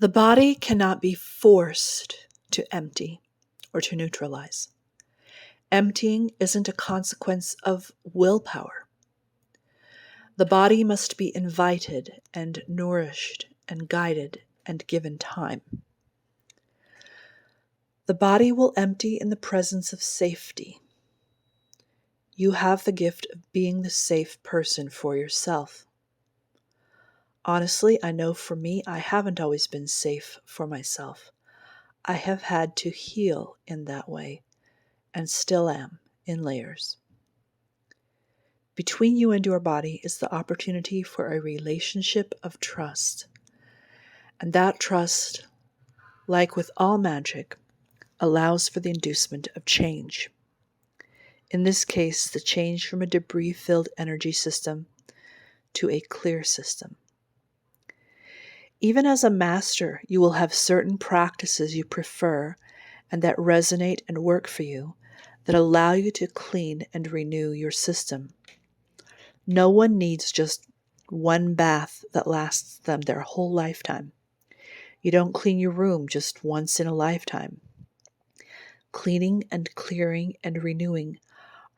The body cannot be forced to empty or to neutralize. Emptying isn't a consequence of willpower. The body must be invited and nourished and guided and given time. The body will empty in the presence of safety. You have the gift of being the safe person for yourself. Honestly, I know for me, I haven't always been safe for myself. I have had to heal in that way, and still am, in layers. Between you and your body is the opportunity for a relationship of trust. And that trust, like with all magic, allows for the inducement of change. In this case, the change from a debris-filled energy system to a clear system. Even as a master, you will have certain practices you prefer and that resonate and work for you that allow you to clean and renew your system. No one needs just one bath that lasts them their whole lifetime. You don't clean your room just once in a lifetime. Cleaning and clearing and renewing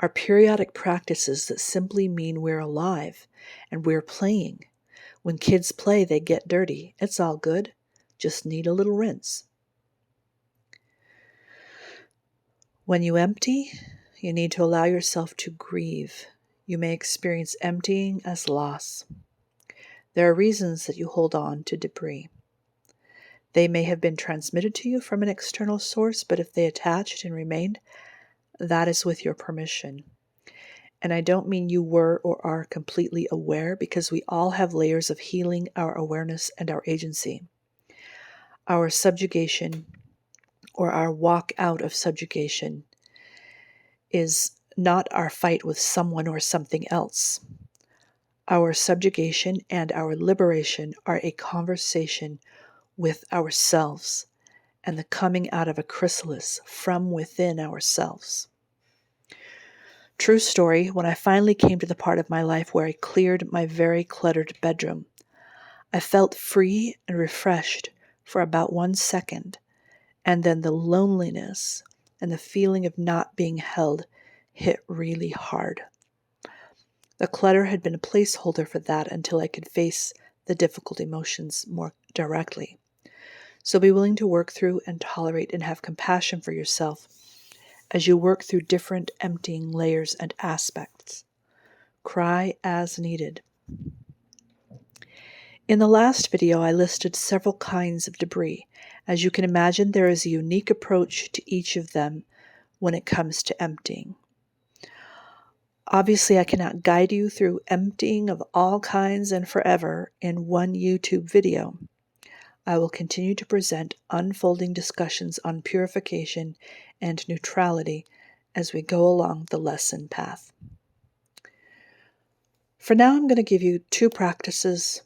are periodic practices that simply mean we're alive and we're playing. When kids play, they get dirty. It's all good. Just need a little rinse. When you empty, you need to allow yourself to grieve. You may experience emptying as loss. There are reasons that you hold on to debris. They may have been transmitted to you from an external source, but if they attached and remained, that is with your permission. And I don't mean you were or are completely aware, because we all have layers of healing our awareness and our agency. Our subjugation or our walk out of subjugation is not our fight with someone or something else. Our subjugation and our liberation are a conversation with ourselves and the coming out of a chrysalis from within ourselves. True story, when I finally came to the part of my life where I cleared my very cluttered bedroom, I felt free and refreshed for about 1 second, and then the loneliness and the feeling of not being held hit really hard. The clutter had been a placeholder for that until I could face the difficult emotions more directly. So be willing to work through and tolerate and have compassion for yourself as you work through different emptying layers and aspects. Cry as needed. In the last video, I listed several kinds of debris. As you can imagine, there is a unique approach to each of them when it comes to emptying. Obviously, I cannot guide you through emptying of all kinds and forever in one YouTube video. I will continue to present unfolding discussions on purification and neutrality as we go along the lesson path. For now, I'm going to give you 2 practices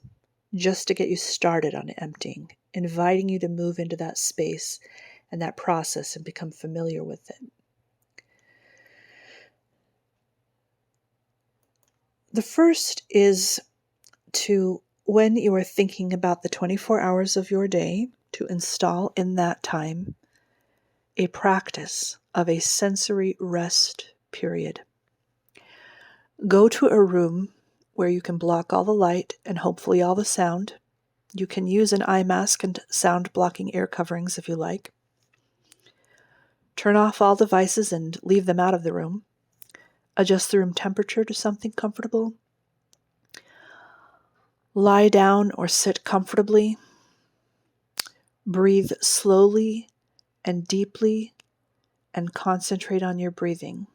just to get you started on emptying, inviting you to move into that space and that process and become familiar with it. The first is to, when you are thinking about the 24 hours of your day, to install in that time a practice of a sensory rest period. Go to a room where you can block all the light and hopefully all the sound. You can use an eye mask and sound blocking ear coverings if you like. Turn off all devices and leave them out of the room. Adjust the room temperature to something comfortable. Lie down or sit comfortably. Breathe slowly and deeply and concentrate on your breathing.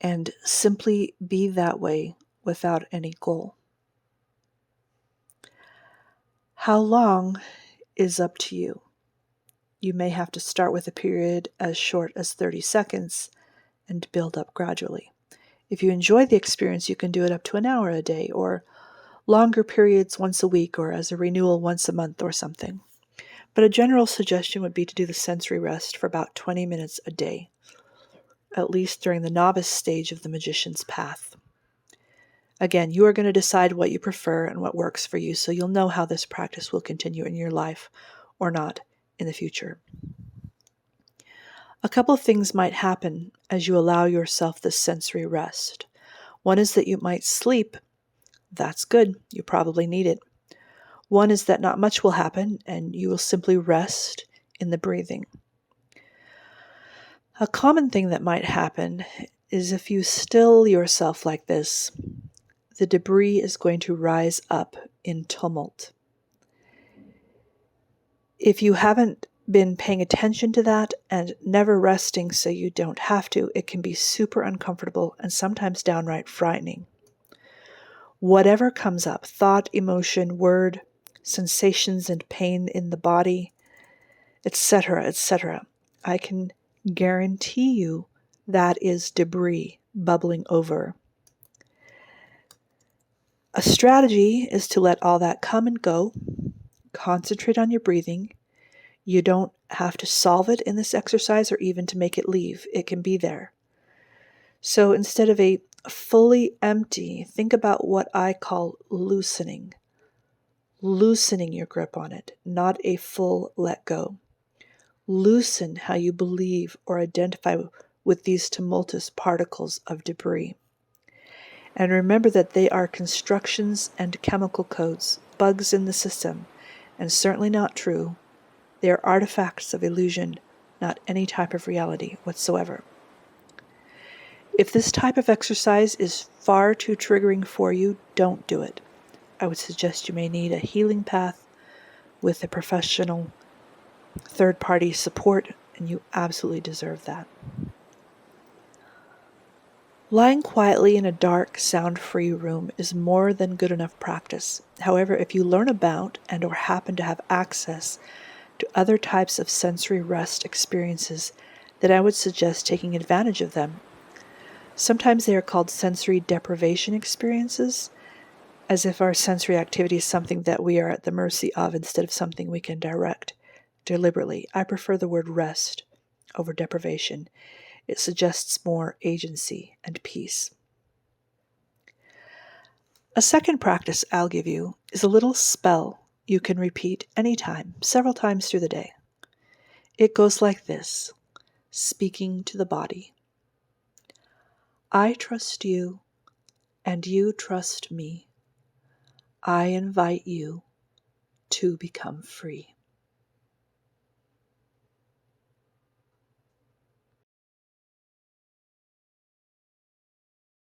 And simply be that way without any goal. How long is up to you. You may have to start with a period as short as 30 seconds and build up gradually. If you enjoy the experience, you can do it up to an hour a day, or longer periods once a week, or as a renewal once a month or something. But a general suggestion would be to do the sensory rest for about 20 minutes a day, at least during the novice stage of the magician's path. Again, you are going to decide what you prefer and what works for you, so you'll know how this practice will continue in your life or not in the future. A couple of things might happen as you allow yourself this sensory rest. One is that you might sleep. That's good. You probably need it. One is that not much will happen and you will simply rest in the breathing. A common thing that might happen is if you still yourself like this, the debris is going to rise up in tumult. If you haven't been paying attention to that and never resting so you don't have to, it can be super uncomfortable and sometimes downright frightening. Whatever comes up, thought, emotion, word, sensations and pain in the body, etc., etc., I can guarantee you that is debris bubbling over. A strategy is to let all that come and go, concentrate on your breathing. You don't have to solve it in this exercise or even to make it leave. It can be there. So instead of a fully empty, think about what I call loosening. Loosening your grip on it, not a full let go. Loosen how you believe or identify with these tumultuous particles of debris. And remember that they are constructions and chemical codes, bugs in the system, and certainly not true. They are artifacts of illusion, not any type of reality whatsoever. If this type of exercise is far too triggering for you, don't do it. I would suggest you may need a healing path with a professional third-party support, and you absolutely deserve that. Lying quietly in a dark, sound-free room is more than good enough practice. However, if you learn about and or happen to have access to other types of sensory rest experiences, then I would suggest taking advantage of them. Sometimes they are called sensory deprivation experiences, as if our sensory activity is something that we are at the mercy of instead of something we can direct deliberately. I prefer the word rest over deprivation. It suggests more agency and peace. A second practice I'll give you is a little spell you can repeat anytime, several times through the day. It goes like this, speaking to the body. I trust you, and you trust me. I invite you to become free.